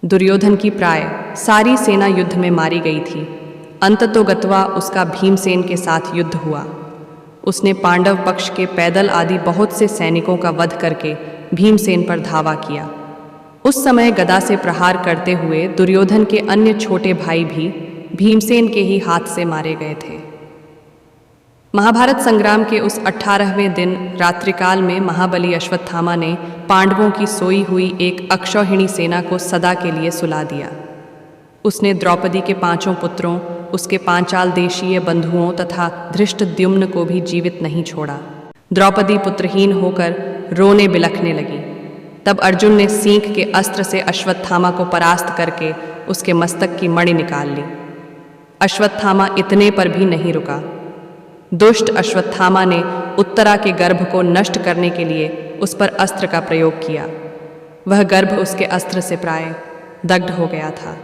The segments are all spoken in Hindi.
दुर्योधन की प्राय सारी सेना युद्ध में मारी गई थी। अंततोगत्वा उसका भीमसेन के साथ युद्ध हुआ। उसने पांडव पक्ष के पैदल आदि बहुत से सैनिकों का वध करके भीमसेन पर धावा किया। उस समय गदा से प्रहार करते हुए दुर्योधन के अन्य छोटे भाई भी भीमसेन के ही हाथ से मारे गए थे। महाभारत संग्राम के उस 18वें दिन रात्रिकाल में महाबली अश्वत्थामा ने पांडवों की सोई हुई एक अक्षौहिणी सेना को सदा के लिए सुला दिया। उसने द्रौपदी के 5 पुत्रों, उसके पांचाल देशीय बंधुओं तथा धृष्टद्युम्न को भी जीवित नहीं छोड़ा। द्रौपदी पुत्रहीन होकर रोने बिलखने लगी। तब अर्जुन ने सींग के अस्त्र से अश्वत्थामा को परास्त करके उसके मस्तक की मणि निकाल ली। अश्वत्थामा इतने पर भी नहीं रुका। दुष्ट अश्वत्थामा ने उत्तरा के गर्भ को नष्ट करने के लिए उस पर अस्त्र का प्रयोग किया। वह गर्भ उसके अस्त्र से प्राय दग्ध हो गया था,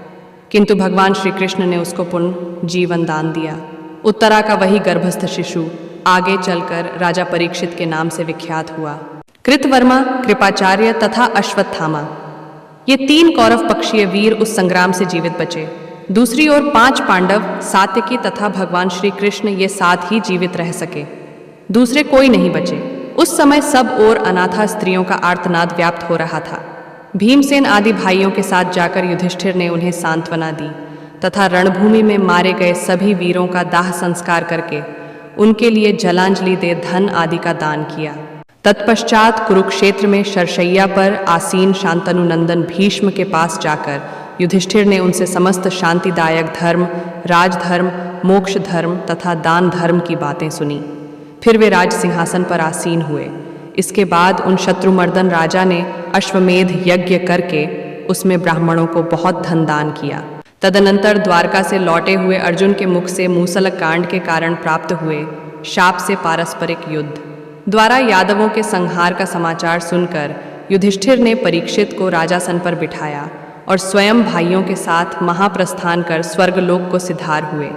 किंतु भगवान श्री कृष्ण ने उसको पुनः जीवन दान दिया। उत्तरा का वही गर्भस्थ शिशु आगे चलकर राजा परीक्षित के नाम से विख्यात हुआ। कृतवर्मा, कृपाचार्य तथा अश्वत्थामा, ये 3 कौरव पक्षीय वीर उस संग्राम से जीवित बचे। दूसरी ओर 5 पांडव, सात्यकी तथा भगवान श्री कृष्ण ये 7 ही जीवित रह सके, दूसरे कोई नहीं बचे। उस समय सब ओर अनाथा स्त्रियों का आर्तनाद व्याप्त हो रहा था। भीमसेन आदि भाइयों के साथ जाकर युधिष्ठिर ने उन्हें सांत्वना दी तथा रणभूमि में मारे गए सभी वीरों का दाह संस्कार करके उनके लिए जलांजलि दे धन आदि का दान किया। तत्पश्चात कुरुक्षेत्र में शरशैया पर आसीन शांतनु नंदन भीष्म के पास जाकर युधिष्ठिर ने उनसे समस्त शांतिदायक धर्म, राजधर्म, मोक्ष धर्म तथा दान धर्म की बातें सुनी। फिर वे राज सिंहासन पर आसीन हुए। इसके बाद उन शत्रुमर्दन राजा ने अश्वमेध यज्ञ करके उसमें ब्राह्मणों को बहुत धन दान किया। तदनंतर द्वारका से लौटे हुए अर्जुन के मुख से मूसल कांड के कारण प्राप्त हुए शाप से पारस्परिक युद्ध द्वारा यादवों के संहार का समाचार सुनकर युधिष्ठिर ने परीक्षित को राजासन पर बिठाया और स्वयं भाइयों के साथ महाप्रस्थान कर स्वर्गलोक को सिधार हुए।